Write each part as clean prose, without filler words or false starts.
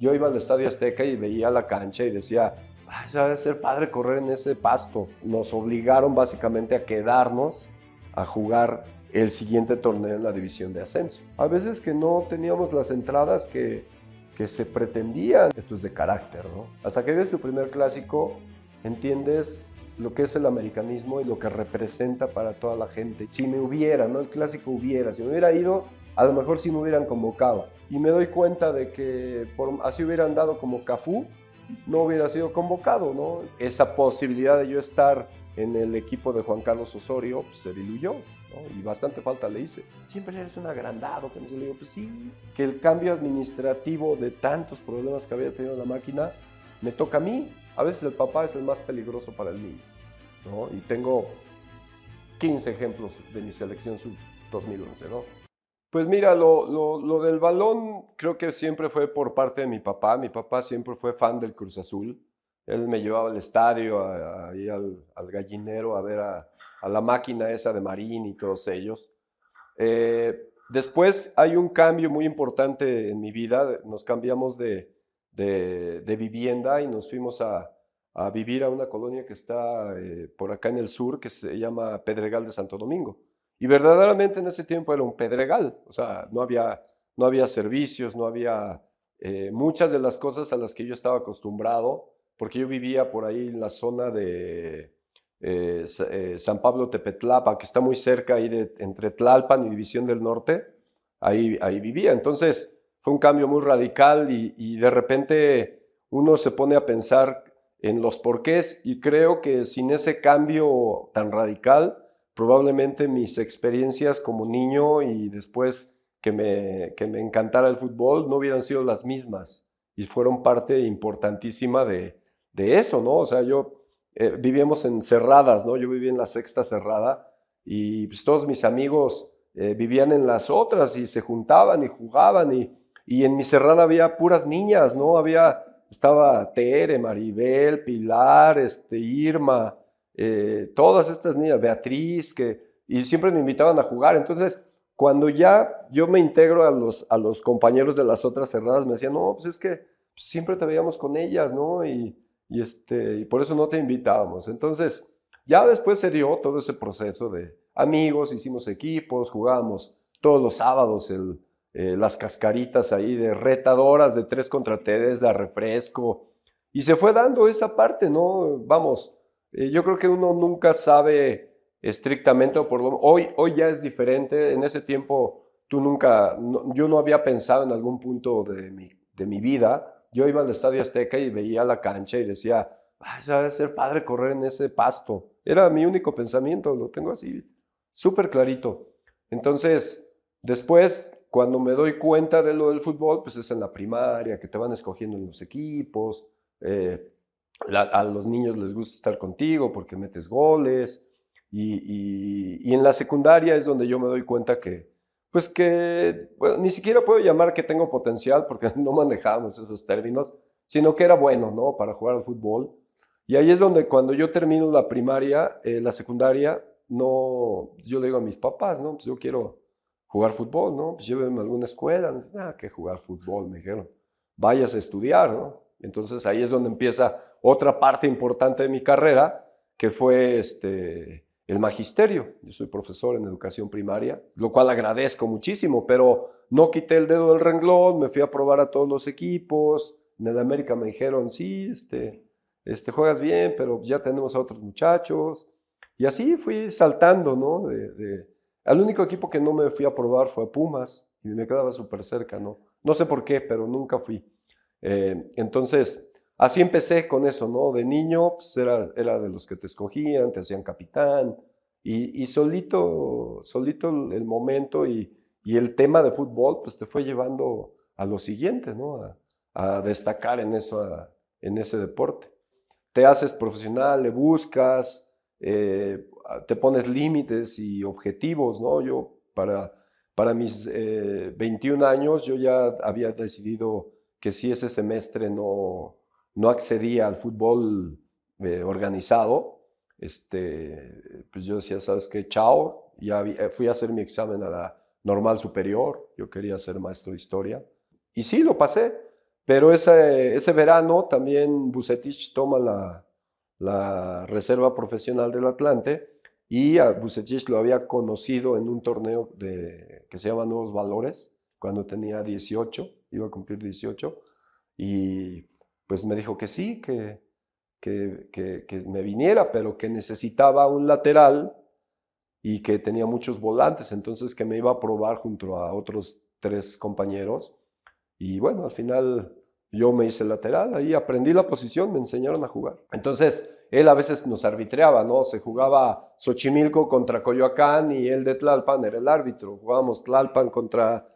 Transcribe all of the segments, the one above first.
Yo iba al Estadio Azteca y veía la cancha y decía, "Ay, se debe ser padre correr en ese pasto". Nos obligaron básicamente a quedarnos a jugar el siguiente torneo en la división de ascenso. A veces que no teníamos las entradas que se pretendían. Esto es de carácter, ¿no? Hasta que ves tu primer clásico, entiendes lo que es el americanismo y lo que representa para toda la gente. Si me hubiera, ¿no? El clásico hubiera, si me hubiera ido, a lo mejor sí me hubieran convocado. Y me doy cuenta de que así hubieran dado como Cafú, no hubiera sido convocado, ¿no? Esa posibilidad de yo estar en el equipo de Juan Carlos Osorio pues, se diluyó, ¿no? Y bastante falta le hice. Siempre eres un agrandado, que no se le digo, pues sí, que el cambio administrativo de tantos problemas que había tenido la máquina me toca a mí. A veces el papá es el más peligroso para el niño, ¿no? Y tengo 15 ejemplos de mi selección sub 2011, ¿no? Pues mira, lo del balón creo que siempre fue por parte de mi papá. Mi papá siempre fue fan del Cruz Azul. Él me llevaba al estadio, ahí al gallinero, a ver a la máquina esa de Marín y todos ellos. Después hay un cambio muy importante en mi vida. Nos cambiamos de vivienda y nos fuimos a vivir a una colonia que está por acá en el sur, que se llama Pedregal de Santo Domingo. Y verdaderamente en ese tiempo era un pedregal, o sea, no había servicios, no había muchas de las cosas a las que yo estaba acostumbrado, porque yo vivía por ahí en la zona de San Pablo Tepetlapa, que está muy cerca ahí entre Tlalpan y División del Norte, ahí vivía. Entonces fue un cambio muy radical y de repente uno se pone a pensar en los porqués y creo que sin ese cambio tan radical, probablemente mis experiencias como niño y después que me encantara el fútbol no hubieran sido las mismas y fueron parte importantísima de eso, ¿no? O sea, vivíamos en cerradas, ¿no? Yo vivía en la sexta cerrada y pues, todos mis amigos vivían en las otras y se juntaban y jugaban y en mi cerrada había puras niñas, ¿no? Estaba Tere, Maribel, Pilar, Irma, todas estas niñas, Beatriz, y siempre me invitaban a jugar. Entonces, cuando ya yo me integro a los compañeros de las otras cerradas, me decían, no, pues es que siempre te veíamos con ellas, ¿no? Y por eso no te invitábamos. Entonces, ya después se dio todo ese proceso de amigos, hicimos equipos, jugábamos todos los sábados las cascaritas ahí de retadoras de 3 contra 3, de refresco, y se fue dando esa parte, ¿no? Vamos, yo creo que uno nunca sabe estrictamente, hoy ya es diferente, en ese tiempo yo no había pensado en algún punto de mi vida, yo iba al Estadio Azteca y veía la cancha y decía, ay, se debe ser padre correr en ese pasto, era mi único pensamiento, lo tengo así súper clarito. Entonces, después, cuando me doy cuenta de lo del fútbol, pues es en la primaria, que te van escogiendo en los equipos, eh, a los niños les gusta estar contigo porque metes goles, y en la secundaria es donde yo me doy cuenta pues que, bueno, ni siquiera puedo llamar que tengo potencial porque no manejábamos esos términos, sino que era bueno, ¿no? Para jugar al fútbol. Y ahí es donde cuando yo termino la primaria, la secundaria, no, yo le digo a mis papás, ¿no? Pues yo quiero jugar fútbol, ¿no? Pues llévenme a alguna escuela. Ah, que jugar fútbol, me dijeron. Vayas a estudiar, ¿no? Entonces ahí es donde empieza otra parte importante de mi carrera, que fue el magisterio. Yo soy profesor en educación primaria, lo cual agradezco muchísimo, pero no quité el dedo del renglón, me fui a probar a todos los equipos. En el América me dijeron, sí, juegas bien, pero ya tenemos a otros muchachos. Y así fui saltando, ¿no? Al único equipo que no me fui a probar fue a Pumas y me quedaba súper cerca, ¿no? No sé por qué, pero nunca fui. Entonces, así empecé con eso, ¿no? De niño, pues era de los que te escogían, te hacían capitán y solito el momento y el tema de fútbol, pues te fue llevando a lo siguiente, ¿no? A destacar en eso, en ese deporte. Te haces profesional, le buscas, te pones límites y objetivos, ¿no? Para mis 21 años, yo ya había decidido que si ese semestre no accedía al fútbol organizado, pues yo decía, ¿sabes qué? Chao. Fui a hacer mi examen a la normal superior, yo quería ser maestro de historia. Y sí, lo pasé, Pero ese verano también Vucetich toma la reserva profesional del Atlante y a Vucetich lo había conocido en un torneo que se llama Nuevos Valores, cuando tenía 18, iba a cumplir 18, y pues me dijo que sí, que me viniera, pero que necesitaba un lateral y que tenía muchos volantes, entonces que me iba a probar junto a otros 3 compañeros. Y bueno, al final yo me hice lateral, ahí aprendí la posición, me enseñaron a jugar. Entonces, él a veces nos arbitreaba, ¿no? Se jugaba Xochimilco contra Coyoacán y él de Tlalpan era el árbitro. Jugábamos Tlalpan contra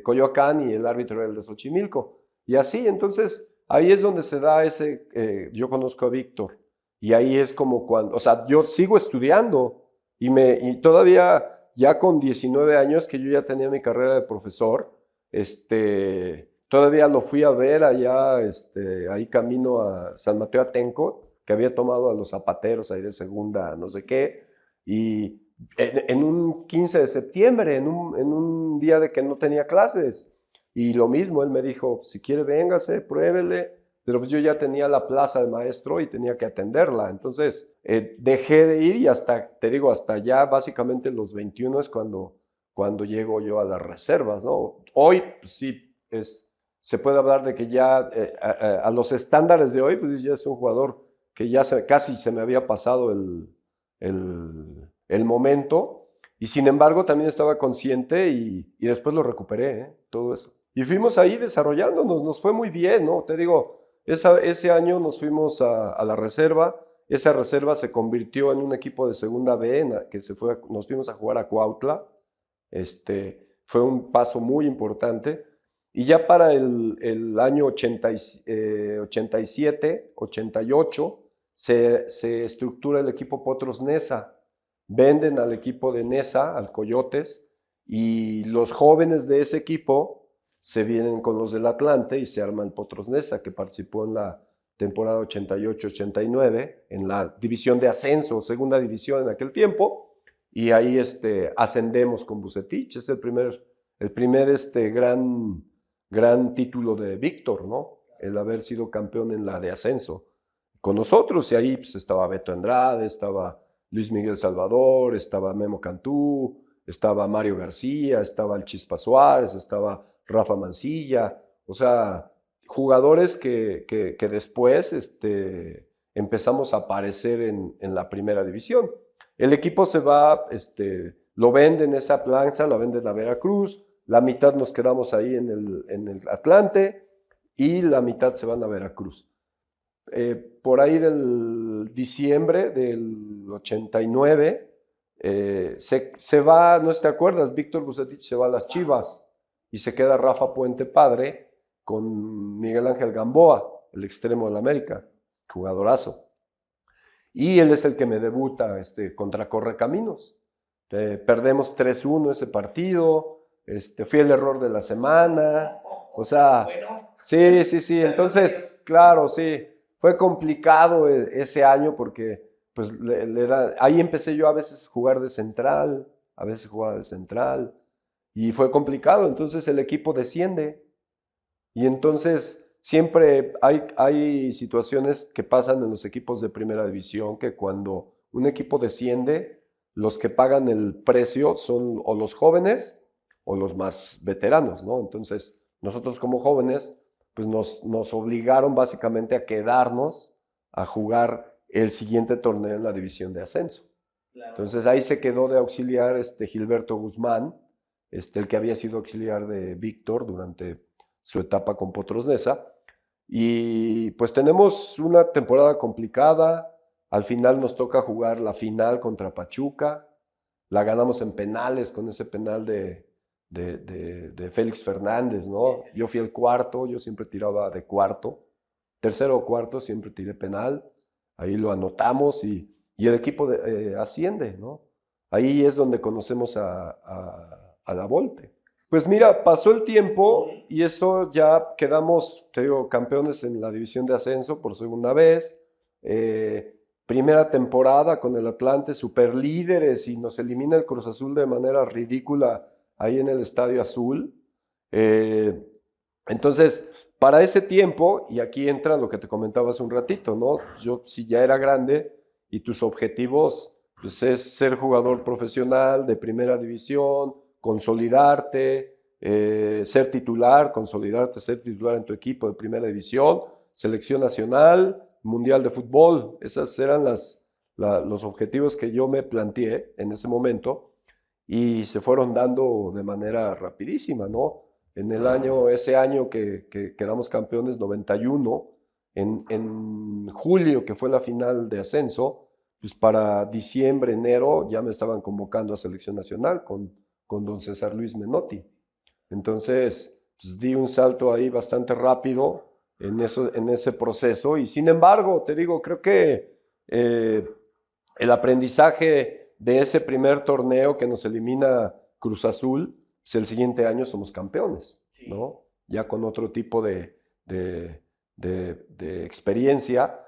Coyoacán y el árbitro era el de Xochimilco. Y así, entonces, ahí es donde se da yo conozco a Víctor. Y ahí es como cuando, o sea, yo sigo estudiando y todavía, ya con 19 años, que yo ya tenía mi carrera de profesor, todavía lo fui a ver allá, ahí camino a San Mateo Atenco, que había tomado a los zapateros ahí de segunda, no sé qué, y en un 15 de septiembre, en un día de que no tenía clases, y lo mismo, él me dijo, si quiere véngase, pruébele, pero pues yo ya tenía la plaza de maestro y tenía que atenderla, entonces dejé de ir y hasta, te digo, hasta ya básicamente los 21 es cuando llego yo a las reservas, ¿no? Hoy, pues sí, se puede hablar de que ya a los estándares de hoy, pues ya es un jugador que ya casi se me había pasado el momento, y sin embargo también estaba consciente y después lo recuperé, todo eso. Y fuimos ahí desarrollándonos, nos fue muy bien, ¿no? Te digo, ese año nos fuimos a la reserva, esa reserva se convirtió en un equipo de segunda B, nos fuimos a jugar a Cuautla, fue un paso muy importante. Y ya para el año 87, 88, se estructura el equipo Potros Nesa. Venden al equipo de Nesa, al Coyotes, y los jóvenes de ese equipo se vienen con los del Atlante y se arma el Potros Nesa, que participó en la temporada 88-89, en la división de ascenso, segunda división en aquel tiempo, y ahí ascendemos con Vucetich. Es el primer gran título de Víctor, ¿no? El haber sido campeón en la de ascenso con nosotros, y ahí pues, estaba Beto Andrade, estaba Luis Miguel Salvador, estaba Memo Cantú, estaba Mario García, estaba el Chispa Suárez, estaba Rafa Mancilla, o sea, jugadores que después empezamos a aparecer en la primera división. El equipo se va, lo venden esa plancha, la venden a Veracruz, la mitad nos quedamos ahí en el Atlante y la mitad se van a Veracruz. Por ahí del diciembre del 89, se va, no te acuerdas, Víctor Vucetich se va a las Chivas y se queda Rafa Puente padre con Miguel Ángel Gamboa, el extremo del América, jugadorazo. Y él es el que me debuta contra Correcaminos. Perdemos 3-1 ese partido, fui el error de la semana, o sea, sí, sí, sí, entonces, claro, sí, fue complicado ese año porque pues ahí empecé yo a veces a jugar de central, a veces jugaba de central, y fue complicado, entonces el equipo desciende, y entonces siempre hay situaciones que pasan en los equipos de primera división, que cuando un equipo desciende, los que pagan el precio son o los jóvenes o los más veteranos, ¿no? Entonces, nosotros como jóvenes, pues nos obligaron básicamente a quedarnos a jugar el siguiente torneo en la división de ascenso. Claro. Entonces ahí se quedó de auxiliar Gilberto Guzmán, el que había sido auxiliar de Víctor durante su etapa con Potros Nesa. Y pues tenemos una temporada complicada. Al final nos toca jugar la final contra Pachuca. La ganamos en penales con ese penal de Félix Fernández, ¿no? Yo fui el cuarto, yo siempre tiraba de cuarto. Tercero o cuarto siempre tiré penal. Ahí lo anotamos y el equipo asciende, ¿no? Ahí es donde conocemos a la Volpe. Pues mira, pasó el tiempo y eso ya quedamos, te digo, campeones en la división de ascenso por segunda vez. Primera temporada con el Atlante, super líderes, y nos elimina el Cruz Azul de manera ridícula ahí en el Estadio Azul. Entonces, para ese tiempo, y aquí entra lo que te comentaba hace un ratito, ¿no? Yo, si ya era grande y tus objetivos, pues es ser jugador profesional de primera división, consolidarte, ser titular, consolidarte, ser titular en tu equipo de primera división, selección nacional, mundial de fútbol. Esos eran los objetivos que yo me planteé en ese momento y se fueron dando de manera rapidísima, ¿no? Ese año que quedamos campeones, 91, en julio, que fue la final de ascenso, pues para diciembre, enero, ya me estaban convocando a selección nacional con don César Luis Menotti. Entonces, pues di un salto ahí bastante rápido en ese proceso y sin embargo, te digo, creo que el aprendizaje de ese primer torneo que nos elimina Cruz Azul, pues el siguiente año somos campeones, ¿no? Ya con otro tipo de experiencia.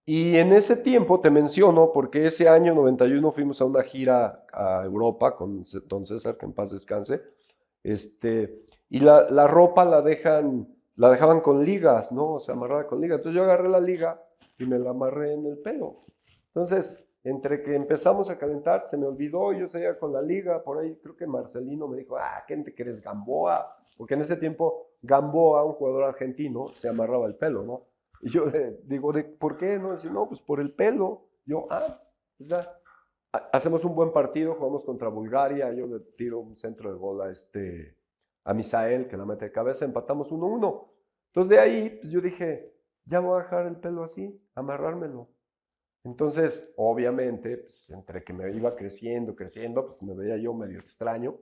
Y en ese tiempo te menciono, porque ese año 91 fuimos a una gira a Europa con don César, que en paz descanse, y la ropa la dejaban con ligas, ¿no? O sea, amarrada con ligas. Entonces yo agarré la liga y me la amarré en el pelo. Entonces, entre que empezamos a calentar, se me olvidó, yo seguía con la liga, por ahí creo que Marcelino me dijo, ¿qué te quieres, Gamboa? Porque en ese tiempo Gamboa, un jugador argentino, se amarraba el pelo, ¿no? Y yo le digo, ¿por qué? No, dice, no, pues por el pelo. Yo, pues ya, hacemos un buen partido, jugamos contra Bulgaria, yo le tiro un centro de gol a Misael, que la mete de cabeza, empatamos 1-1. Entonces de ahí, pues yo dije, ya voy a dejar el pelo así, amarrármelo. Entonces, obviamente, pues, entre que me iba creciendo, pues me veía yo medio extraño,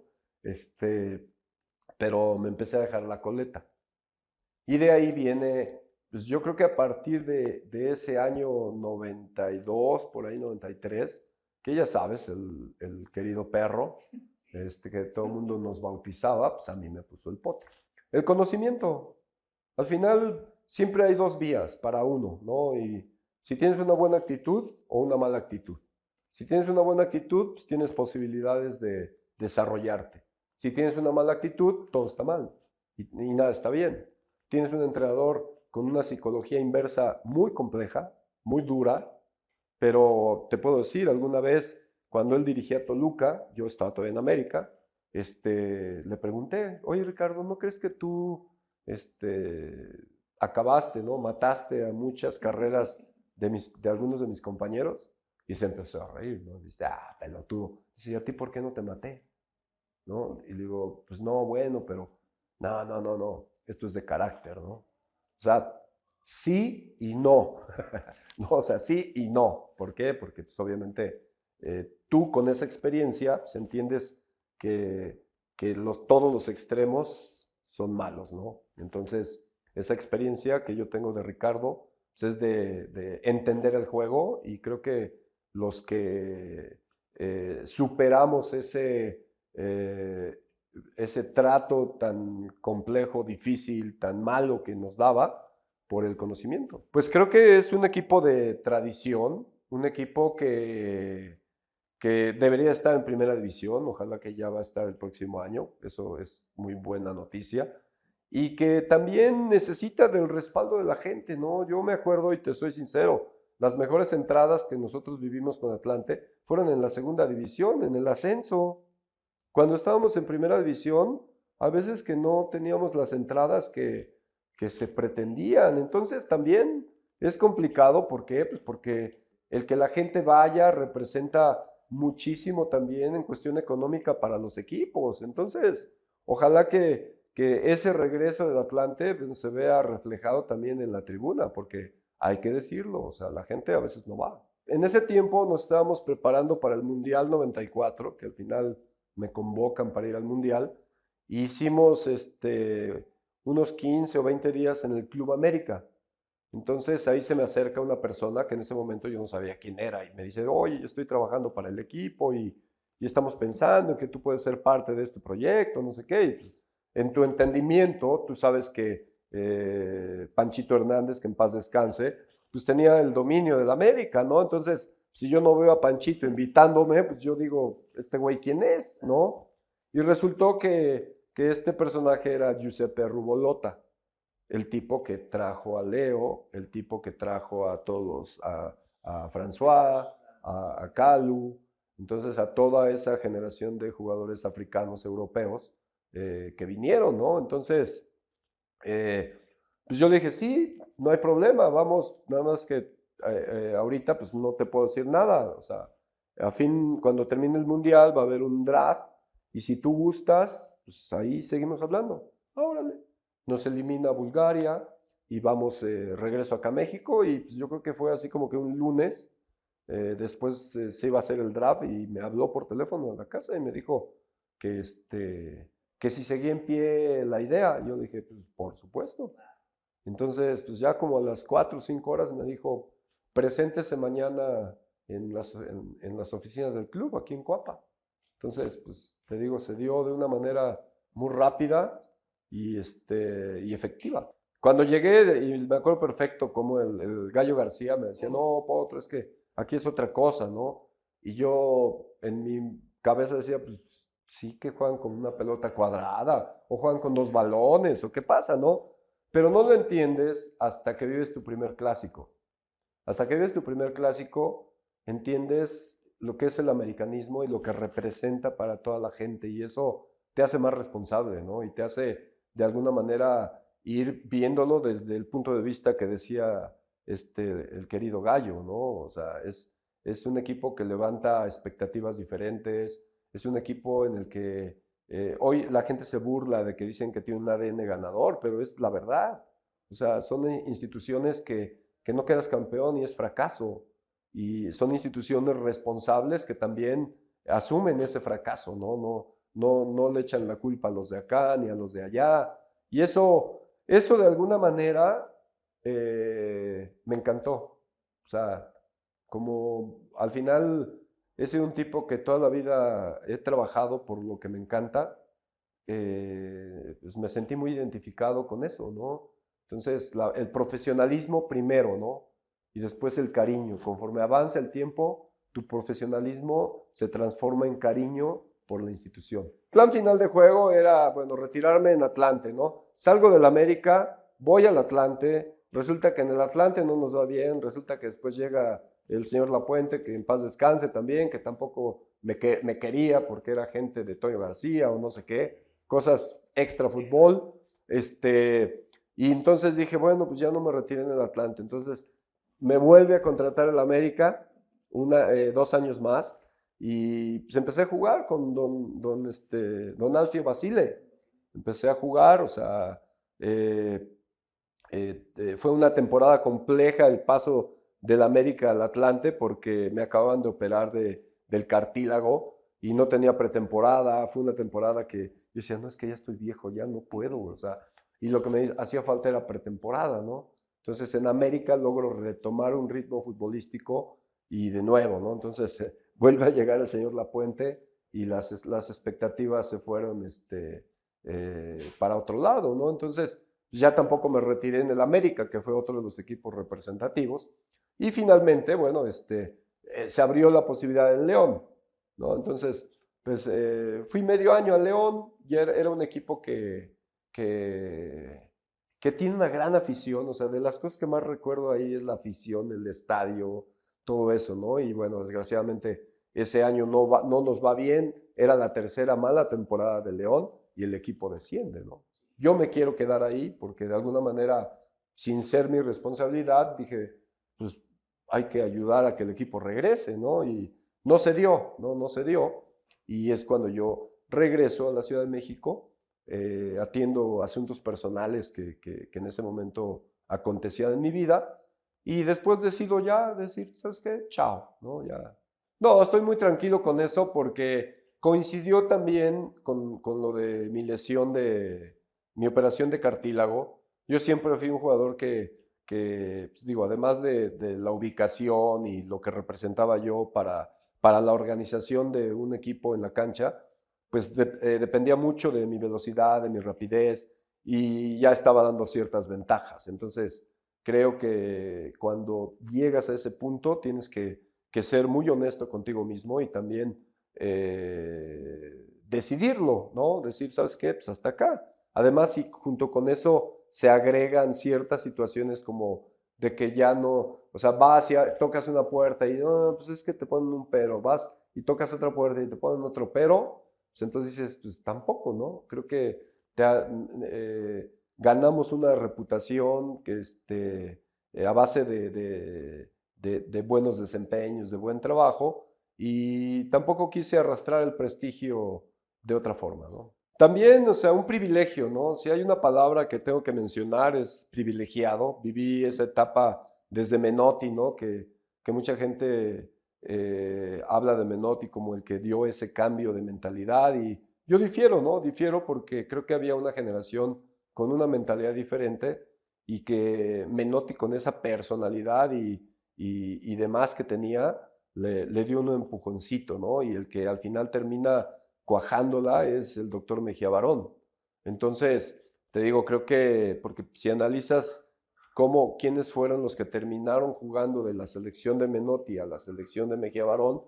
pero me empecé a dejar la coleta. Y de ahí viene, pues yo creo que a partir de ese año 92, por ahí 93, que ya sabes, el querido perro, que todo el mundo nos bautizaba, pues a mí me puso el pote. El conocimiento, al final siempre hay dos vías para uno, ¿no? Y si tienes una buena actitud o una mala actitud. Si tienes una buena actitud, pues tienes posibilidades de desarrollarte. Si tienes una mala actitud, todo está mal y nada está bien. Tienes un entrenador con una psicología inversa muy compleja, muy dura, pero te puedo decir, alguna vez cuando él dirigía a Toluca, yo estaba todavía en América, le pregunté, oye Ricardo, ¿no crees que tú acabaste, ¿no? Mataste a muchas carreras de algunos de mis compañeros? Y se empezó a reír, ¿no? Dice, pelotudo. Dice, ¿y a ti por qué no te maté? ¿No? Y le digo, pues no, bueno, pero no, esto es de carácter, ¿no? O sea, sí y no. No, o sea, sí y no. ¿Por qué? Porque pues, obviamente tú con esa experiencia pues, entiendes que todos los extremos son malos, ¿no? Entonces, esa experiencia que yo tengo de Ricardo pues, es de entender el juego y creo que los que superamos ese trato tan complejo, difícil, tan malo que nos daba por el conocimiento. Pues creo que es un equipo de tradición, un equipo que debería estar en primera división, ojalá que ya va a estar el próximo año, eso es muy buena noticia, y que también necesita del respaldo de la gente, ¿no? Yo me acuerdo, y te soy sincero, las mejores entradas que nosotros vivimos con Atlante fueron en la segunda división, en el ascenso. Cuando estábamos en primera división, a veces que no teníamos las entradas que se pretendían. Entonces también es complicado. ¿Por qué? Pues porque el que la gente vaya representa muchísimo también en cuestión económica para los equipos. Entonces, ojalá que ese regreso del Atlante pues, se vea reflejado también en la tribuna, porque hay que decirlo, o sea, la gente a veces no va. En ese tiempo nos estábamos preparando para el Mundial 94, que al final me convocan para ir al Mundial. Hicimos unos 15 o 20 días en el Club América. Entonces ahí se me acerca una persona que en ese momento yo no sabía quién era y me dice, oye, yo estoy trabajando para el equipo y estamos pensando en que tú puedes ser parte de este proyecto, no sé qué. Y pues, en tu entendimiento, tú sabes que Panchito Hernández, que en paz descanse, pues tenía el dominio del América, ¿no? Entonces, si yo no veo a Panchito invitándome, pues yo digo, ¿este güey quién es? ¿No? Y resultó que este personaje era Giuseppe Rubolota. el tipo que trajo a Leo, el tipo que trajo a todos, a François, a Kalu, entonces a toda esa generación de jugadores africanos europeos que vinieron, ¿no? Entonces, pues yo le dije, sí, no hay problema, vamos, nada más que ahorita pues no te puedo decir nada, o sea, cuando termine el mundial va a haber un draft y si tú gustas, pues ahí seguimos hablando. Órale. Nos elimina Bulgaria y vamos, regreso acá a México y pues yo creo que fue así como que un lunes, después se iba a hacer el draft y me habló por teléfono a la casa y me dijo que, que si seguía en pie la idea. Yo dije, pues por supuesto. Entonces, pues ya como a las 4 o 5 horas me dijo, preséntese mañana en las oficinas del club, aquí en Coapa. Entonces, pues te digo, se dio de una manera muy rápida y efectiva. Cuando llegué, y me acuerdo perfecto como el Gallo García me decía, no, Potro, es que aquí es otra cosa, ¿no? Y yo en mi cabeza decía, pues sí que juegan con una pelota cuadrada, o juegan con 2 balones, o qué pasa, ¿no? Pero no lo entiendes hasta que vives tu primer clásico. Hasta que vives tu primer clásico, entiendes lo que es el americanismo y lo que representa para toda la gente y eso te hace más responsable, ¿no? Y te hace de alguna manera ir viéndolo desde el punto de vista que decía el querido Gallo, ¿no? O sea, es un equipo que levanta expectativas diferentes, es un equipo en el que hoy la gente se burla de que dicen que tiene un ADN ganador, pero es la verdad. O sea, son instituciones que no quedas campeón y es fracaso. Y son instituciones responsables que también asumen ese fracaso, ¿no? No le echan la culpa a los de acá ni a los de allá. Y eso de alguna manera me encantó. O sea, como al final he sido un tipo que toda la vida he trabajado por lo que me encanta, pues me sentí muy identificado con eso, ¿no? Entonces, el profesionalismo primero, ¿no? Y después el cariño. Conforme avanza el tiempo, tu profesionalismo se transforma en cariño por la institución. El plan final de juego era, bueno, retirarme en Atlante, ¿no? Salgo del América, voy al Atlante, resulta que en el Atlante no nos va bien, resulta que después llega el señor Lapuente, que en paz descanse también, que tampoco me quería porque era gente de Toño García o no sé qué, cosas extra fútbol, y entonces dije, bueno, pues ya no me retiré en el Atlante, entonces me vuelve a contratar el América 2 años más y pues empecé a jugar con don Alfio Basile, empecé a jugar, o sea, fue una temporada compleja el paso del América al Atlante porque me acababan de operar del cartílago y no tenía pretemporada, fue una temporada que yo decía, no, es que ya estoy viejo, ya no puedo, o sea, y lo que me hacía falta era pretemporada, ¿no? Entonces en América logro retomar un ritmo futbolístico y de nuevo, ¿no? Entonces vuelve a llegar el señor Lapuente y las expectativas se fueron para otro lado, ¿no? Entonces ya tampoco me retiré en el América, que fue otro de los equipos representativos. Y finalmente, bueno, se abrió la posibilidad en León, ¿no? Entonces, pues fui medio año a León y era un equipo que tiene una gran afición, o sea, de las cosas que más recuerdo ahí es la afición, el estadio, todo eso, ¿no? Y bueno, desgraciadamente ese año no nos va bien, era la tercera mala temporada de León y el equipo desciende, ¿no? Yo me quiero quedar ahí porque de alguna manera, sin ser mi responsabilidad, dije, pues hay que ayudar a que el equipo regrese, ¿no? Y no se dio, no se dio. Y es cuando yo regreso a la Ciudad de México, atiendo asuntos personales que en ese momento acontecían en mi vida y después decido ya decir, ¿sabes qué? Chao, ¿no? Ya. No, estoy muy tranquilo con eso porque coincidió también con lo de mi lesión mi operación de cartílago. Yo siempre fui un jugador que pues digo, además de la ubicación y lo que representaba yo para la organización de un equipo en la cancha, pues dependía mucho de mi velocidad, de mi rapidez y ya estaba dando ciertas ventajas. Entonces, creo que cuando llegas a ese punto tienes que ser muy honesto contigo mismo y también decidirlo, ¿no? Decir, ¿sabes qué? Pues hasta acá. Además, y junto con eso, se agregan ciertas situaciones como de que ya no, o sea, vas y tocas una puerta y no, pues es que te ponen un pero, vas y tocas otra puerta y te ponen otro pero, pues entonces dices, pues tampoco, ¿no? Creo que ganamos una reputación que a base de buenos desempeños, de buen trabajo, y tampoco quise arrastrar el prestigio de otra forma, ¿no? También, o sea, un privilegio, ¿no? Si hay una palabra que tengo que mencionar es privilegiado. Viví esa etapa desde Menotti, ¿no? Que mucha gente habla de Menotti como el que dio ese cambio de mentalidad y yo difiero, ¿no? Difiero porque creo que había una generación con una mentalidad diferente y que Menotti con esa personalidad y demás que tenía, le dio un empujoncito, ¿no? Y el que al final termina cuajándola es el doctor Mejía Barón. Entonces, te digo, creo que, porque si analizas quiénes fueron los que terminaron jugando de la selección de Menotti a la selección de Mejía Barón,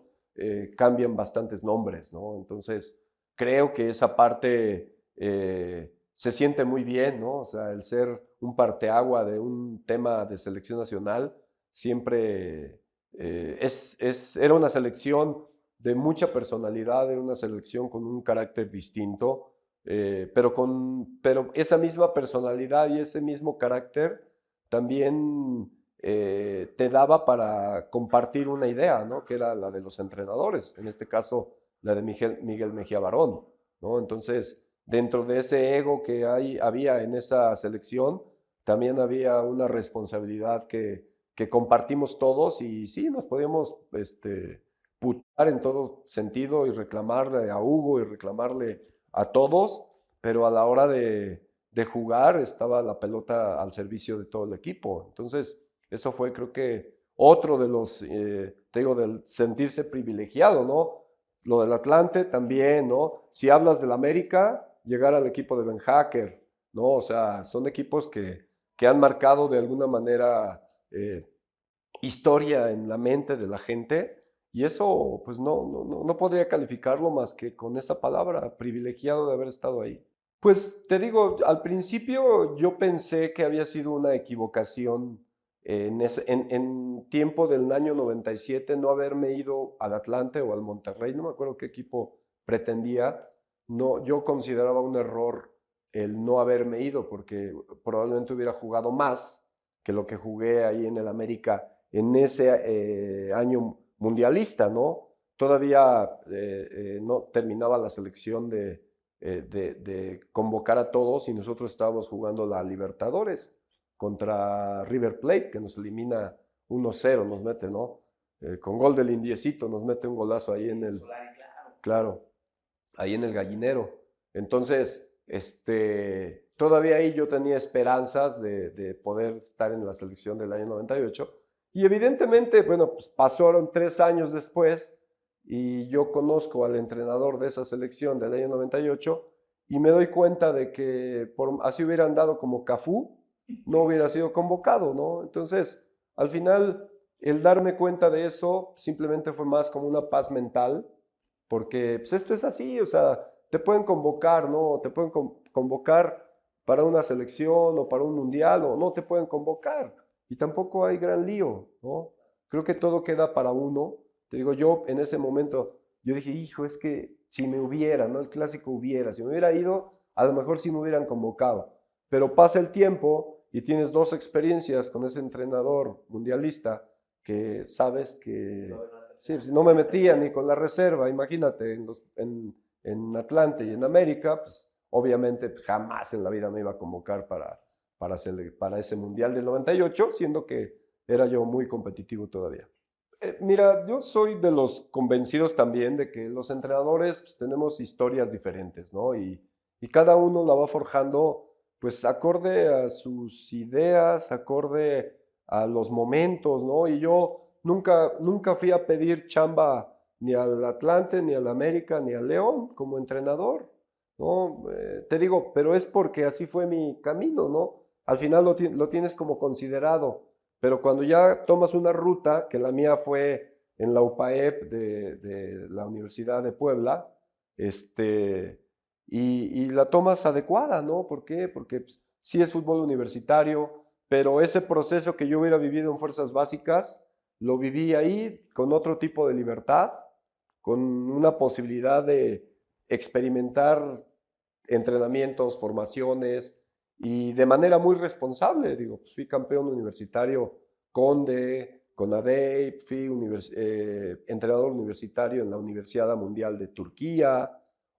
cambian bastantes nombres, ¿no? Entonces, creo que esa parte se siente muy bien, ¿no? O sea, el ser un parteagua de un tema de selección nacional siempre era una selección de mucha personalidad, era una selección con un carácter distinto, pero esa misma personalidad y ese mismo carácter también te daba para compartir una idea, ¿no? Que era la de los entrenadores, en este caso la de Miguel Mejía Barón, ¿no? Entonces, dentro de ese ego que había en esa selección, también había una responsabilidad que compartimos todos y sí, nos podíamos putar en todo sentido y reclamarle a Hugo y reclamarle a todos, pero a la hora de jugar estaba la pelota al servicio de todo el equipo. Entonces, eso fue creo que otro de los, te digo, del sentirse privilegiado, ¿no? Lo del Atlante también, ¿no? Si hablas del América, llegar al equipo de Ben Hacker, ¿no? O sea, son equipos que han marcado de alguna manera historia en la mente de la gente y eso pues no podría calificarlo más que con esa palabra, privilegiado de haber estado ahí. Pues te digo, al principio yo pensé que había sido una equivocación en tiempo del año 97 no haberme ido al Atlante o al Monterrey, no me acuerdo qué equipo pretendía. No, yo consideraba un error el no haberme ido porque probablemente hubiera jugado más que lo que jugué ahí en el América en ese año mundialista, ¿no? Todavía no terminaba la selección de convocar a todos y nosotros estábamos jugando la Libertadores contra River Plate, que nos elimina 1-0, nos mete, ¿no? Con gol del Indiecito, nos mete un golazo ahí en el... Claro, ahí en el Gallinero. Entonces, todavía ahí yo tenía esperanzas de poder estar en la selección del año 98. Y evidentemente, bueno, pues pasaron 3 años después y yo conozco al entrenador de esa selección del año 98 y me doy cuenta de que así hubieran dado como Cafú, no hubiera sido convocado, ¿no? Entonces, al final, el darme cuenta de eso simplemente fue más como una paz mental, porque pues, esto es así, o sea, te pueden convocar, ¿no? Te pueden convocar para una selección o para un mundial o no te pueden convocar y tampoco hay gran lío, ¿no? Creo que todo queda para uno. Te digo, yo en ese momento, yo dije, hijo, es que si me hubiera, ¿no? El clásico hubiera, si me hubiera ido, a lo mejor sí me hubieran convocado. Pero pasa el tiempo y tienes 2 experiencias con ese entrenador mundialista que sabes que sí, no me metía ni con la reserva, imagínate, en Atlante y en América, pues obviamente jamás en la vida me iba a convocar para ese Mundial del 98, siendo que era yo muy competitivo todavía. Mira, yo soy de los convencidos también de que los entrenadores pues, tenemos historias diferentes, ¿no? Y cada uno la va forjando pues acorde a sus ideas, acorde a los momentos, ¿no? Y yo nunca fui a pedir chamba ni al Atlante, ni al América, ni al León como entrenador, ¿no? Te digo, pero es porque así fue mi camino, ¿no? Al final lo tienes como considerado, pero cuando ya tomas una ruta, que la mía fue en la UPAEP de la Universidad de Puebla, y la tomas adecuada, ¿no? ¿Por qué? Porque pues, sí es fútbol universitario, pero ese proceso que yo hubiera vivido en fuerzas básicas, lo viví ahí con otro tipo de libertad, con una posibilidad de experimentar entrenamientos, formaciones y de manera muy responsable. Digo, pues fui campeón universitario Conde, CONADEIP, fui entrenador universitario en la Universidad Mundial de Turquía.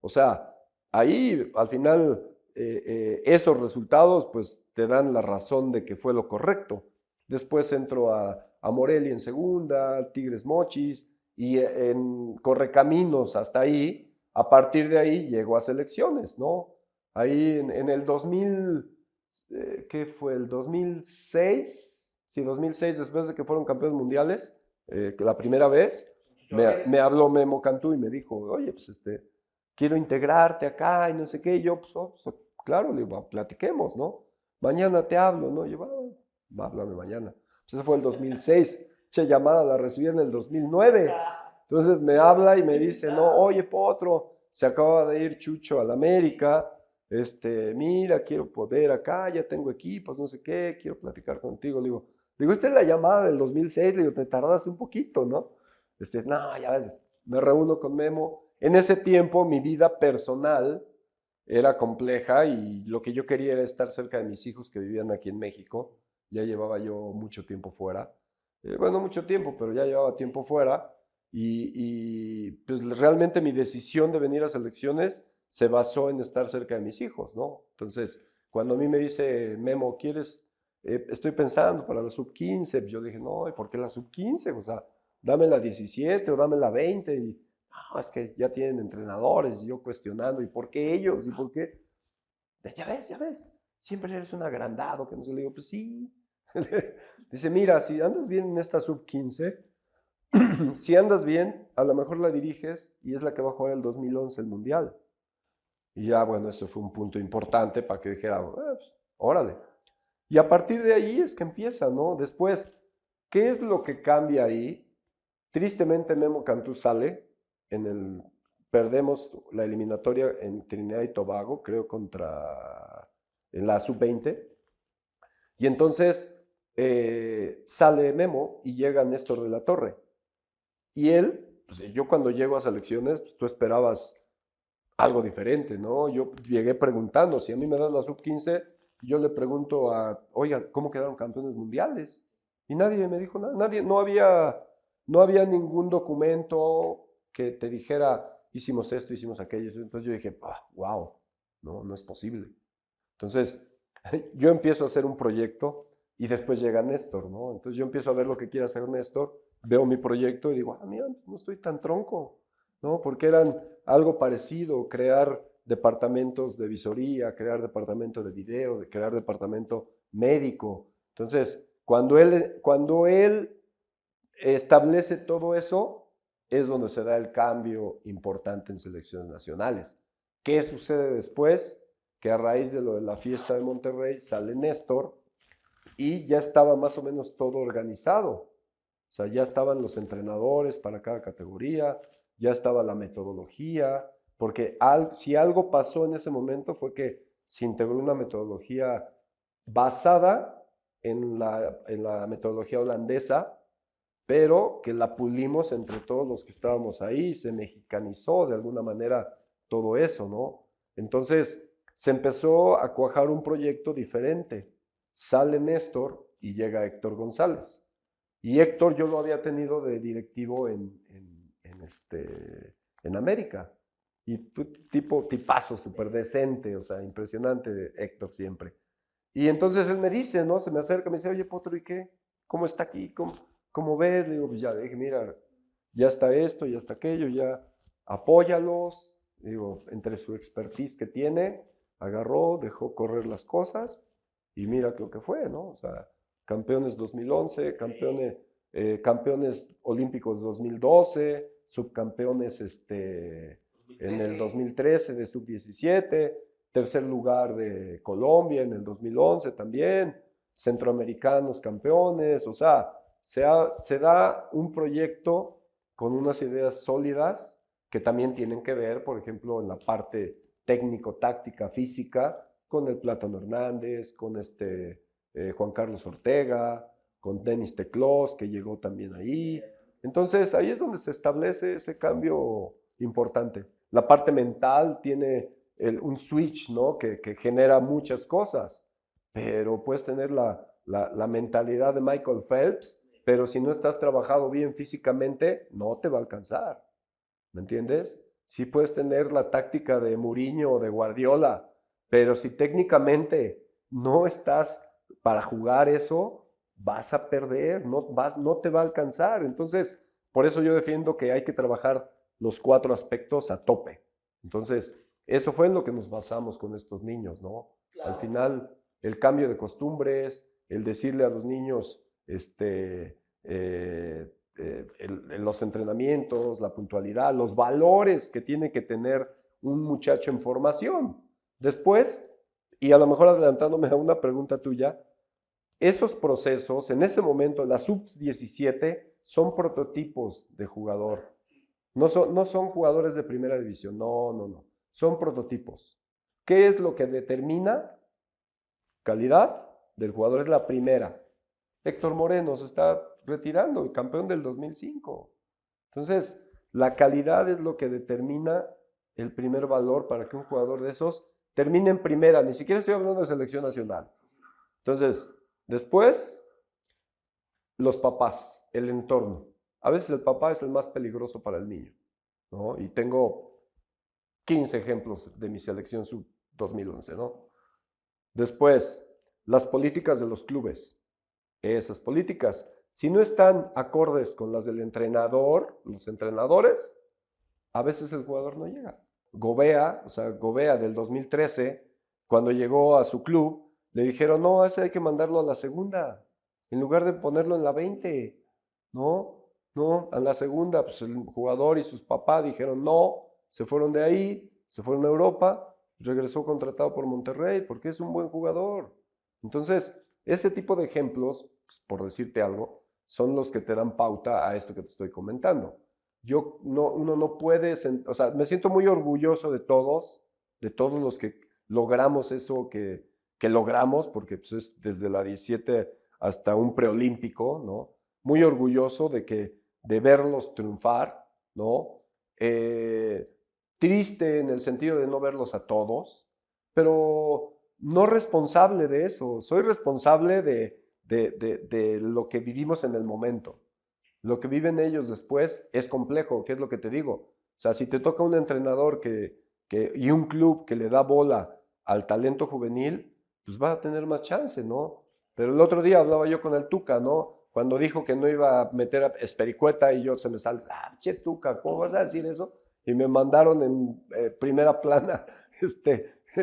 O sea, ahí al final esos resultados pues te dan la razón de que fue lo correcto. Después entro a Morelia en segunda, Tigres Mochis, y en Correcaminos hasta ahí. A partir de ahí llego a selecciones, ¿no? Ahí en el 2000, ¿qué fue? El 2006, sí, 2006, después de que fueron campeones mundiales, la primera vez, me habló Memo Cantú y me dijo, oye, pues quiero integrarte acá y no sé qué. Y yo, pues, oh, pues, claro, le digo, platiquemos, ¿no? Mañana te hablo, ¿no? Y yo, háblame mañana. Pues eso fue el 2006. Che, llamada la recibí en el 2009. Entonces me habla y me dice, no, oye, Potro, se acaba de ir Chucho al América, mira, quiero poder acá, ya tengo equipos, no sé qué, quiero platicar contigo. Le digo, esta es la llamada del 2006, le digo, te tardas un poquito, ¿no? No, ya ves, me reúno con Memo. En ese tiempo mi vida personal era compleja y lo que yo quería era estar cerca de mis hijos que vivían aquí en México. Ya llevaba yo mucho tiempo fuera. Bueno, mucho tiempo, pero ya llevaba tiempo fuera. Pues realmente mi decisión de venir a selecciones se basó en estar cerca de mis hijos, ¿no? Entonces, cuando a mí me dice, Memo, ¿quieres? Estoy pensando para la sub-15, pues yo dije, no, ¿y por qué la sub-15? O sea, dame la 17 o dame la 20 y no, es que ya tienen entrenadores y yo cuestionando, ¿y por qué ellos? ¿Y por qué? Ya ves, siempre eres un agrandado, que no se le digo, pues sí. Dice, mira, si andas bien en esta sub-15, si andas bien, a lo mejor la diriges y es la que va a jugar el 2011 el Mundial. Y ya, bueno, eso fue un punto importante para que dijera, pues, órale. Y a partir de ahí es que empieza, ¿no? Después, ¿qué es lo que cambia ahí? Tristemente Memo Cantú sale, perdemos la eliminatoria en Trinidad y Tobago, creo en la sub-20, y entonces sale Memo y llega Néstor de la Torre. Y él, pues, yo cuando llego a selecciones, pues tú esperabas algo diferente, ¿no? Yo llegué preguntando, si a mí me dan la sub-15, yo le pregunto oiga, ¿cómo quedaron campeones mundiales? Y nadie me dijo nada, nadie, no había ningún documento que te dijera, hicimos esto, hicimos aquello. Entonces yo dije, wow, no es posible. Entonces, yo empiezo a hacer un proyecto y después llega Néstor, ¿no? Entonces yo empiezo a ver lo que quiere hacer Néstor, veo mi proyecto y digo, mira, no estoy tan tronco, ¿no? Porque eran algo parecido, crear departamentos de visoría, crear departamento de video, crear departamento médico. Entonces, cuando él establece todo eso, es donde se da el cambio importante en selecciones nacionales. ¿Qué sucede después? Que a raíz de lo de la fiesta de Monterrey sale Néstor y ya estaba más o menos todo organizado. O sea, ya estaban los entrenadores para cada categoría, ya estaba la metodología, porque si algo pasó en ese momento fue que se integró una metodología basada en la metodología holandesa, pero que la pulimos entre todos los que estábamos ahí, se mexicanizó de alguna manera todo eso, ¿no? Entonces se empezó a cuajar un proyecto diferente. Sale Néstor y llega Héctor González. Y Héctor yo lo había tenido de directivo en América. Y tipazo, súper decente, o sea, impresionante Héctor siempre. Y entonces él me dice, ¿no? Se me acerca, me dice, oye, Potro, ¿y qué? ¿Cómo está aquí? ¿Cómo ves? Le digo, pues ya, dije, mira, ya está esto, ya está aquello, ya apóyalos. Digo, entre su expertise que tiene, agarró, dejó correr las cosas y mira lo que fue, ¿no? O sea, campeones 2011, campeones olímpicos 2012, subcampeones en el 2013 de sub-17, tercer lugar de Colombia en el 2011 también, centroamericanos campeones, o sea, se da un proyecto con unas ideas sólidas que también tienen que ver, por ejemplo, en la parte técnico, táctica, física, con el Plátano Hernández, con Juan Carlos Ortega, con Denis Teclós, que llegó también ahí. Entonces, ahí es donde se establece ese cambio importante. La parte mental tiene un switch, ¿no? que genera muchas cosas, pero puedes tener la mentalidad de Michael Phelps, pero si no estás trabajado bien físicamente, no te va a alcanzar, ¿me entiendes? Sí puedes tener la táctica de Mourinho o de Guardiola, pero si técnicamente no estás para jugar eso, vas a perder, no te va a alcanzar. Entonces, por eso yo defiendo que hay que trabajar los 4 aspectos a tope. Entonces, eso fue en lo que nos basamos con estos niños, ¿no? Claro. Al final, el cambio de costumbres, el decirle a los niños, los entrenamientos, la puntualidad, los valores que tiene que tener un muchacho en formación. Después, y a lo mejor adelantándome a una pregunta tuya, esos procesos, en ese momento, la sub-17 son prototipos de jugador. No son jugadores de primera división, no. Son prototipos. ¿Qué es lo que determina calidad del jugador? Es la primera. Héctor Moreno se está retirando, el campeón del 2005. Entonces, la calidad es lo que determina el primer valor para que un jugador de esos termine en primera. Ni siquiera estoy hablando de selección nacional. Entonces, después, los papás, el entorno. A veces el papá es el más peligroso para el niño, ¿no? Y tengo 15 ejemplos de mi selección sub-2011, ¿no? Después, las políticas de los clubes. Esas políticas, si no están acordes con las del entrenador, los entrenadores, a veces el jugador no llega. Gobea del 2013, cuando llegó a su club, le dijeron, no, ese hay que mandarlo a la segunda, en lugar de ponerlo en la 20. No, a la segunda, pues el jugador y sus papás dijeron no, se fueron de ahí, se fueron a Europa, regresó contratado por Monterrey, porque es un buen jugador. Entonces, ese tipo de ejemplos, pues, por decirte algo, son los que te dan pauta a esto que te estoy comentando. Uno no puede, o sea, me siento muy orgulloso de todos los que logramos eso que logramos, porque pues, es desde la 17 hasta un preolímpico, ¿no? Muy orgulloso de verlos triunfar, ¿no? Triste en el sentido de no verlos a todos, pero no responsable de eso, soy responsable de lo que vivimos en el momento. Lo que viven ellos después es complejo, ¿qué es lo que te digo? O sea, si te toca un entrenador y un club que le da bola al talento juvenil, pues va a tener más chance, ¿no? Pero el otro día hablaba yo con el Tuca, ¿no? Cuando dijo que no iba a meter a Espericueta y yo se me sale, che Tuca, ¿cómo vas a decir eso? Y me mandaron en primera plana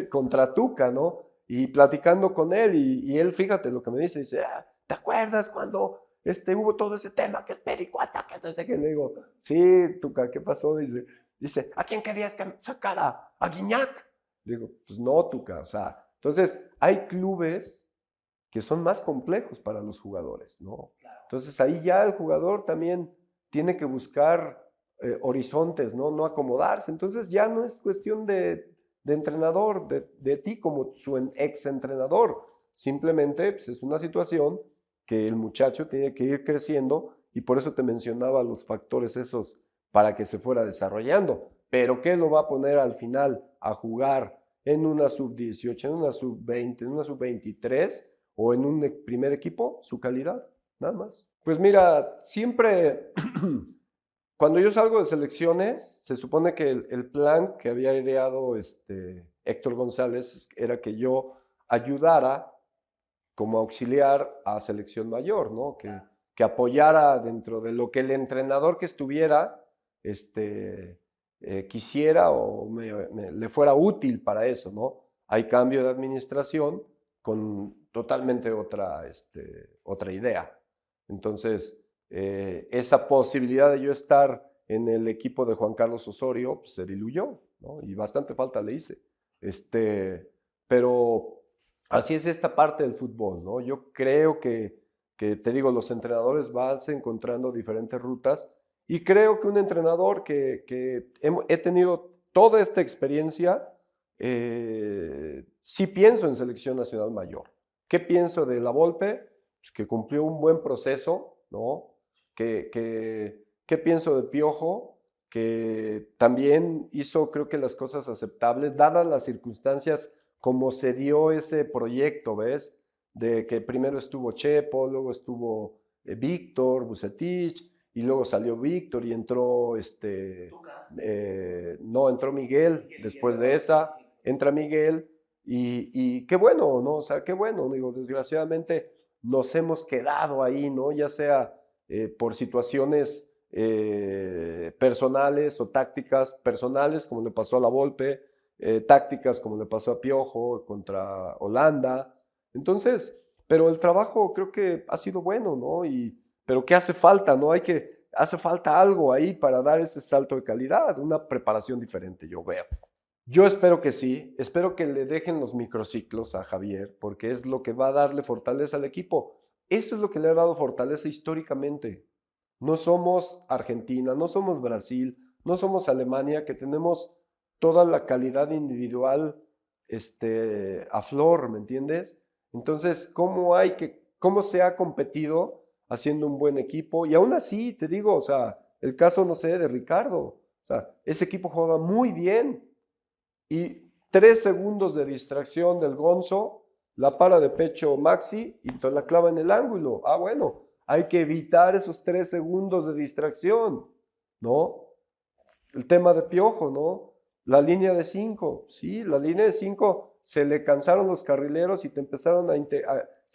contra Tuca, ¿no? Y platicando con él, y él, fíjate lo que me dice, ¿te acuerdas cuando hubo todo ese tema que es Pericuata, que no sé qué? Le digo, sí, Tuca, ¿qué pasó? Dice, ¿a quién querías que sacara? ¿A Guiñac? Le digo, pues no, Tuca, o sea, entonces hay clubes que son más complejos para los jugadores, ¿no? Entonces ahí ya el jugador también tiene que buscar horizontes, ¿no? No acomodarse. Entonces ya no es cuestión de entrenador, de ti como su ex entrenador. Simplemente pues, es una situación que el muchacho tiene que ir creciendo y por eso te mencionaba los factores esos para que se fuera desarrollando. Pero ¿qué lo va a poner al final a jugar en una sub-18, en una sub-20, en una sub-23 o en un primer equipo? Su calidad, nada más. Pues mira, siempre cuando yo salgo de selecciones, se supone que el plan que había ideado Héctor González era que yo ayudara como auxiliar a selección mayor, ¿no? Que apoyara dentro de lo que el entrenador que estuviera quisiera o le fuera útil para eso, ¿no? Hay cambio de administración con totalmente otra idea. Entonces, esa posibilidad de yo estar en el equipo de Juan Carlos Osorio pues, se diluyó, ¿no? Y bastante falta le hice. Pero así es esta parte del fútbol, ¿no? Yo creo que te digo, los entrenadores van encontrando diferentes rutas y creo que un entrenador que he tenido toda esta experiencia, sí pienso en selección nacional mayor. ¿Qué pienso de La Volpe? Pues que cumplió un buen proceso, ¿no? ¿Qué pienso de Piojo? Que también hizo, creo que las cosas aceptables, dadas las circunstancias como se dio ese proyecto, ¿ves? De que primero estuvo Chepo, luego estuvo Víctor, Vucetich, y luego salió Víctor y entró, no, entró Miguel después de esa, entra Miguel, y qué bueno, ¿no? O sea, qué bueno, digo, desgraciadamente nos hemos quedado ahí, ¿no? Ya sea por situaciones personales o tácticas personales, como le pasó a La Volpe, tácticas como le pasó a Piojo contra Holanda. Entonces, pero el trabajo creo que ha sido bueno, ¿no? Pero ¿qué hace falta, no? Hace falta algo ahí para dar ese salto de calidad, una preparación diferente, yo veo. Yo espero que sí, espero que le dejen los microciclos a Javier, porque es lo que va a darle fortaleza al equipo. Eso es lo que le ha dado fortaleza históricamente. No somos Argentina, no somos Brasil, no somos Alemania, que tenemos toda la calidad individual a flor, ¿me entiendes? Entonces, ¿cómo se ha competido haciendo un buen equipo? Y aún así, te digo, o sea, el caso, no sé, de Ricardo. O sea, ese equipo juega muy bien y 3 segundos de distracción del Gonzo, la para de pecho Maxi y te la clava en el ángulo. Ah, bueno, hay que evitar esos 3 segundos de distracción, ¿no? El tema de Piojo, ¿no? La línea de 5, sí, la línea de 5 se le cansaron los carrileros y se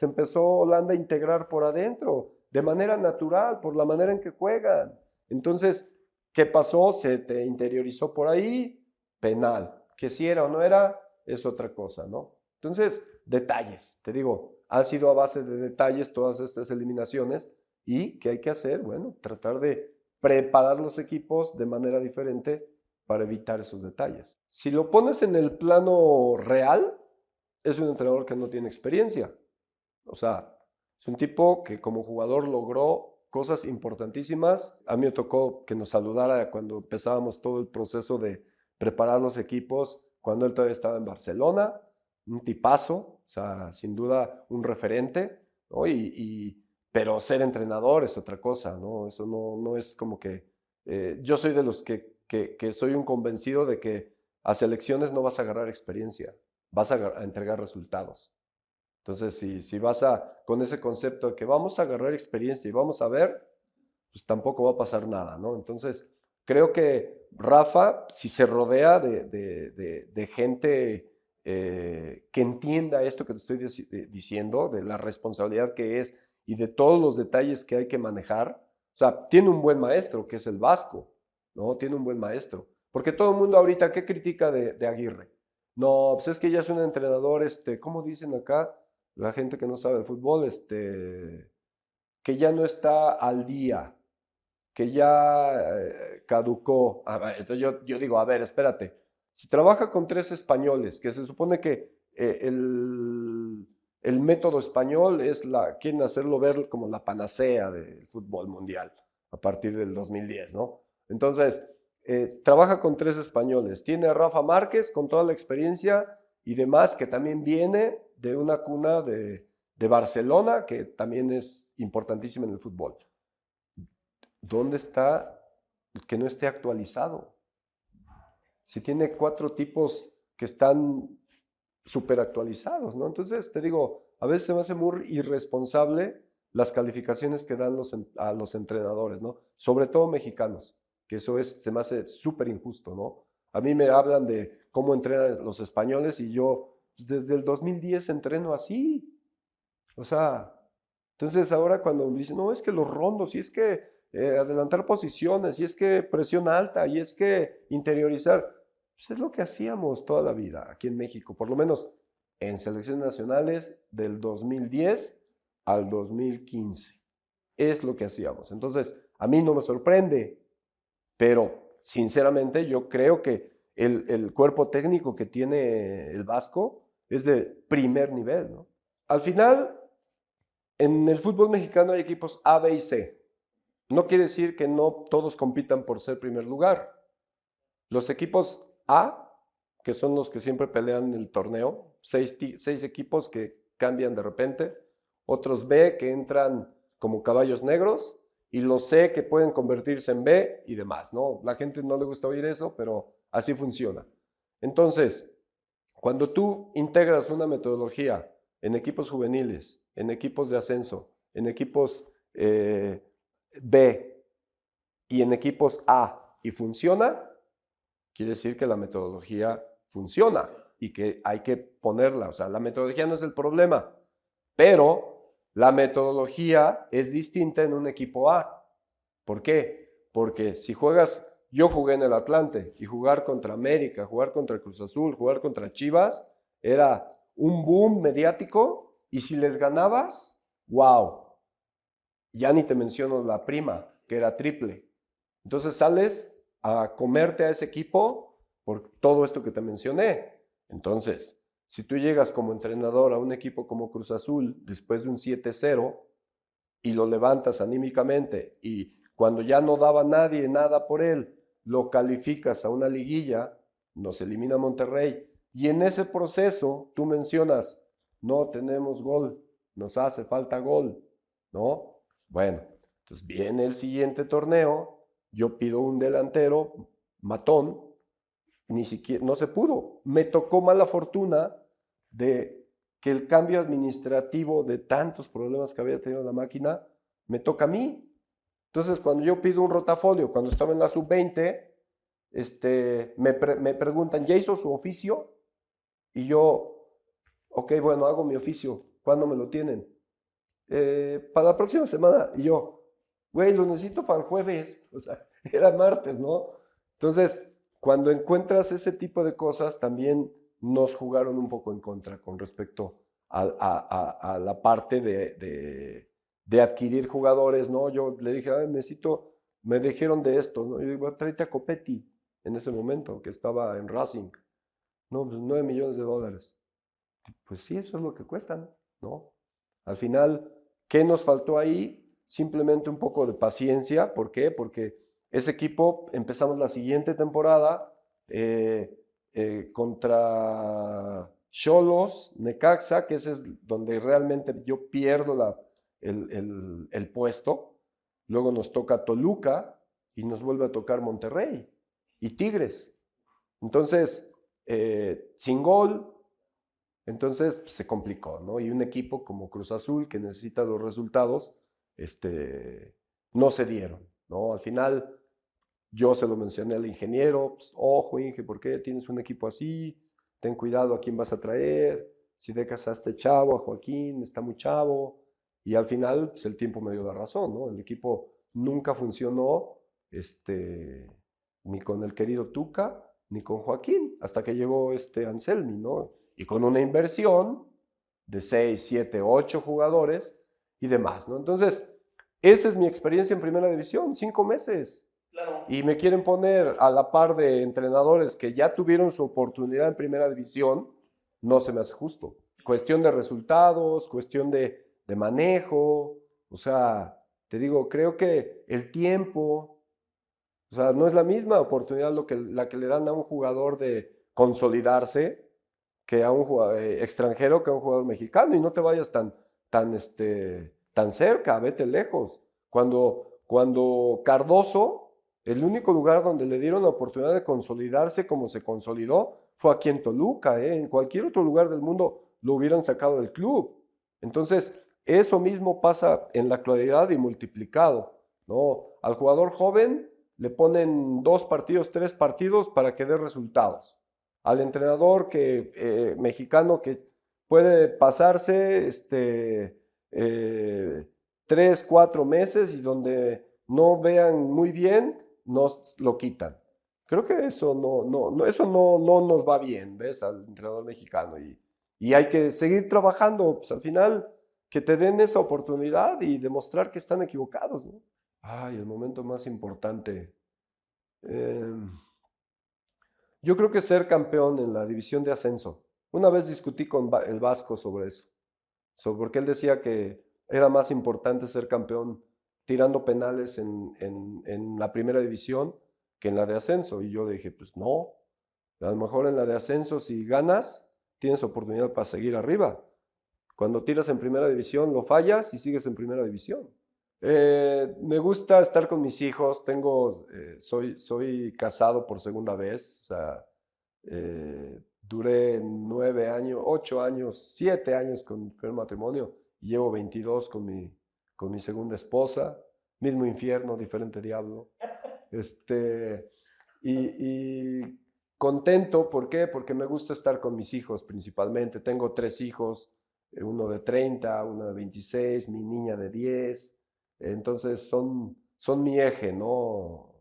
empezó Holanda a integrar por adentro, de manera natural, por la manera en que juegan. Entonces, ¿qué pasó? Se te interiorizó por ahí, penal. Que si era o no era, es otra cosa, ¿no? Entonces, detalles, te digo, han sido a base de detalles todas estas eliminaciones y ¿qué hay que hacer? Bueno, tratar de preparar los equipos de manera diferente para evitar esos detalles. Si lo pones en el plano real, es un entrenador que no tiene experiencia. O sea, es un tipo que como jugador logró cosas importantísimas. A mí me tocó que nos saludara cuando empezábamos todo el proceso de preparar los equipos, cuando él todavía estaba en Barcelona, un tipazo, o sea, sin duda un referente, ¿no? Pero ser entrenador es otra cosa, ¿no? Eso no es como que... yo soy de los que soy un convencido de que a selecciones no vas a agarrar experiencia, vas a entregar resultados. Entonces, si vas con ese concepto de que vamos a agarrar experiencia y vamos a ver, pues tampoco va a pasar nada, ¿no? Entonces, creo que Rafa, si se rodea de gente que entienda esto que te estoy diciendo, de la responsabilidad que es y de todos los detalles que hay que manejar, o sea, tiene un buen maestro, que es el Vasco, ¿no? Tiene un buen maestro. Porque todo el mundo ahorita, ¿qué critica de Aguirre? No, pues es que ya es un entrenador, ¿cómo dicen acá? La gente que no sabe de fútbol, que ya no está al día, que ya caducó. A ver, entonces yo digo, a ver, espérate, si trabaja con 3 españoles, que se supone que el método español quieren hacerlo ver como la panacea del fútbol mundial a partir del 2010, ¿no? Entonces, trabaja con 3 españoles, tiene a Rafa Márquez con toda la experiencia y demás, que también viene de una cuna de Barcelona, que también es importantísima en el fútbol. ¿Dónde está que no esté actualizado? Si tiene 4 tipos que están súper actualizados, ¿no? Entonces, te digo, a veces se me hace muy irresponsable las calificaciones que dan a los entrenadores, ¿no? Sobre todo mexicanos, que se me hace súper injusto, ¿no? A mí me hablan de cómo entrenan los españoles y yo pues, desde el 2010 entreno así. O sea, entonces ahora cuando dicen, no, es que los rondos, y es que adelantar posiciones, y es que presión alta, y es que interiorizar, pues es lo que hacíamos toda la vida aquí en México, por lo menos en selecciones nacionales del 2010 al 2015. Es lo que hacíamos. Entonces, a mí no me sorprende, pero sinceramente yo creo que el cuerpo técnico que tiene el Vasco es de primer nivel, ¿no? Al final, en el fútbol mexicano hay equipos A, B y C. No quiere decir que no todos compitan por ser primer lugar. Los equipos A, que son los que siempre pelean el torneo, seis equipos que cambian de repente, otros B que entran como caballos negros, y los C que pueden convertirse en B y demás, ¿no? La gente no le gusta oír eso, pero así funciona. Entonces, cuando tú integras una metodología en equipos juveniles, en equipos de ascenso, en equipos B y en equipos A y funciona, quiere decir que la metodología funciona y que hay que ponerla. O sea, la metodología no es el problema, pero la metodología es distinta en un equipo A. ¿Por qué? Porque si juegas, yo jugué en el Atlante y jugar contra América, jugar contra Cruz Azul, jugar contra Chivas, era un boom mediático y si les ganabas, wow, ya ni te menciono la prima, que era triple. Entonces sales a comerte a ese equipo por todo esto que te mencioné. Entonces, si tú llegas como entrenador a un equipo como Cruz Azul después de un 7-0 y lo levantas anímicamente y cuando ya no daba nadie nada por él, lo calificas a una liguilla, nos elimina Monterrey y en ese proceso tú mencionas, no tenemos gol, nos hace falta gol, ¿no? Bueno, entonces viene el siguiente torneo, yo pido un delantero, matón, ni siquiera, no se pudo. Me tocó mala fortuna de que el cambio administrativo de tantos problemas que había tenido la máquina, me toca a mí. Entonces, cuando yo pido un rotafolio, cuando estaba en la sub-20, me preguntan, ¿ya hizo su oficio? Y yo, ok, bueno, hago mi oficio. ¿Cuándo me lo tienen? Para la próxima semana. Y yo, güey, lo necesito para el jueves. O sea, era martes, ¿no? Entonces, cuando encuentras ese tipo de cosas, también nos jugaron un poco en contra con respecto a la parte de adquirir jugadores, ¿no? Yo le dije, necesito, me dijeron de esto, ¿no? Yo digo, tráete a Copetti en ese momento, que estaba en Racing. No, pues $9 millones. Pues sí, eso es lo que cuestan, ¿no? Al final, ¿qué nos faltó ahí? Simplemente un poco de paciencia. ¿Por qué? Porque ese equipo empezamos la siguiente temporada contra Xolos, Necaxa, que ese es donde realmente yo pierdo el puesto. Luego nos toca Toluca y nos vuelve a tocar Monterrey y Tigres. Entonces, sin gol, entonces se complicó, ¿no? Y un equipo como Cruz Azul, que necesita los resultados, no se dieron, ¿no? Al final, yo se lo mencioné al ingeniero, pues, ojo, Inge, ¿por qué tienes un equipo así? Ten cuidado a quién vas a traer, si dejas a este chavo, a Joaquín, está muy chavo, y al final, pues el tiempo me dio la razón, ¿no? El equipo nunca funcionó, ni con el querido Tuca, ni con Joaquín, hasta que llegó Anselmi, ¿no? Y con una inversión de 6, 7, 8 jugadores y demás, ¿no? Entonces, esa es mi experiencia en primera división, 5 meses. Claro. Y me quieren poner a la par de entrenadores que ya tuvieron su oportunidad en primera división, no se me hace justo. Cuestión de resultados, cuestión de manejo, o sea, te digo, creo que el tiempo, o sea, no es la misma oportunidad la que le dan a un jugador de consolidarse que a un jugador, extranjero que a un jugador mexicano y no te vayas tan cerca, vete lejos. Cuando Cardoso, el único lugar donde le dieron la oportunidad de consolidarse como se consolidó fue aquí en Toluca, ¿eh? En cualquier otro lugar del mundo lo hubieran sacado del club. Entonces, eso mismo pasa en la actualidad y multiplicado, ¿no? Al jugador joven le ponen 2 partidos, 3 partidos para que dé resultados. Al entrenador mexicano que puede pasarse 3, 4 meses y donde no vean muy bien, nos lo quitan. Creo que eso no nos va bien, ¿ves? Al entrenador mexicano. Y hay que seguir trabajando, pues al final, que te den esa oportunidad y demostrar que están equivocados, ¿no? Ay, el momento más importante. Eh, yo creo que ser campeón en la división de ascenso. Una vez discutí con el Vasco sobre eso, porque él decía que era más importante ser campeón tirando penales en la primera división que en la de ascenso. Y yo dije, pues no, A lo mejor en la de ascenso, si ganas, tienes oportunidad para seguir arriba. Cuando tiras en primera división, lo fallas y sigues en primera división. Me gusta estar con mis hijos. Soy casado por segunda vez. O sea, duré 9 años, 8 años, 7 años con mi primer matrimonio y llevo 22 con mi segunda esposa. Mismo infierno, diferente diablo. Este, y contento, ¿por qué? Porque me gusta estar con mis hijos principalmente. Tengo 3 hijos, uno de 30, una de 26, mi niña de 10. Entonces son mi eje, ¿no?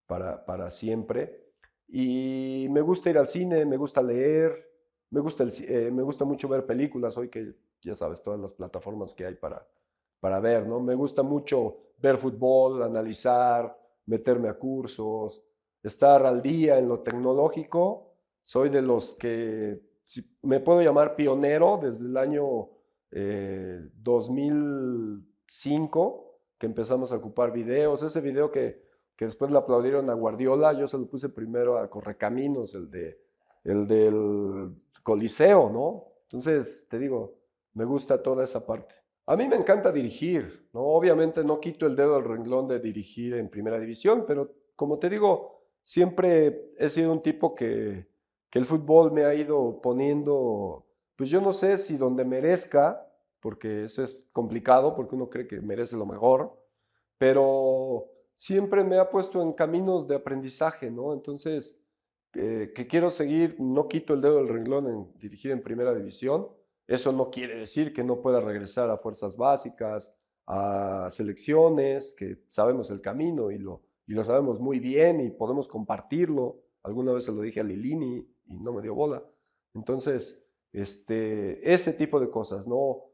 Para siempre. Y me gusta ir al cine, me gusta leer, me gusta mucho ver películas, hoy que ya sabes, todas las plataformas que hay para ver, ¿no? Me gusta mucho ver fútbol, analizar, meterme a cursos, estar al día en lo tecnológico. Soy de los que me puedo llamar pionero desde el año 2005, que empezamos a ocupar videos. Ese video que después le aplaudieron a Guardiola, yo se lo puse primero a Correcaminos, el del Coliseo, ¿no? Entonces, te digo, me gusta toda esa parte. A mí me encanta dirigir, ¿no? Obviamente no quito el dedo del renglón de dirigir en primera división, pero como te digo, siempre he sido un tipo que el fútbol me ha ido poniendo, pues yo no sé si donde merezca, porque eso es complicado, porque uno cree que merece lo mejor, pero siempre me ha puesto en caminos de aprendizaje, ¿no? Entonces, que quiero seguir, no quito el dedo del renglón en dirigir en primera división. Eso no quiere decir que no pueda regresar a fuerzas básicas, a selecciones, que sabemos el camino y lo sabemos muy bien y podemos compartirlo. Alguna vez se lo dije a Lilini y no me dio bola. Entonces, ese tipo de cosas, ¿no?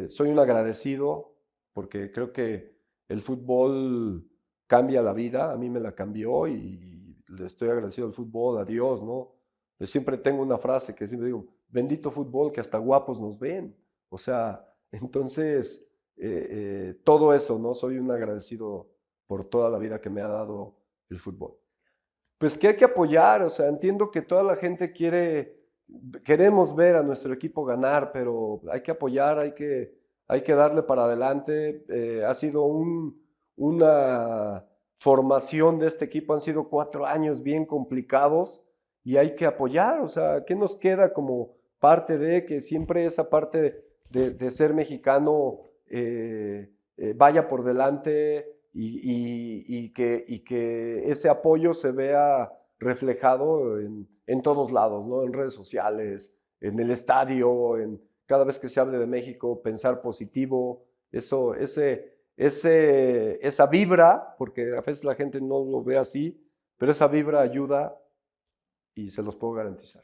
Soy un agradecido porque creo que el fútbol cambia la vida, a mí me la cambió y le estoy agradecido al fútbol, a Dios, ¿no? Yo siempre tengo una frase que siempre digo, bendito fútbol que hasta guapos nos ven. O sea, entonces, todo eso, ¿no? Soy un agradecido por toda la vida que me ha dado el fútbol. Pues que hay que apoyar, o sea, entiendo que toda la gente queremos ver a nuestro equipo ganar, pero hay que apoyar, hay que darle para adelante. Ha sido una formación de este equipo, han sido 4 años bien complicados y hay que apoyar, o sea, ¿qué nos queda como parte de que siempre esa parte de ser mexicano vaya por delante y que ese apoyo se vea reflejado en todos lados, ¿no? En redes sociales, en el estadio, cada vez que se hable de México, pensar positivo, esa vibra, porque a veces la gente no lo ve así, pero esa vibra ayuda y se los puedo garantizar.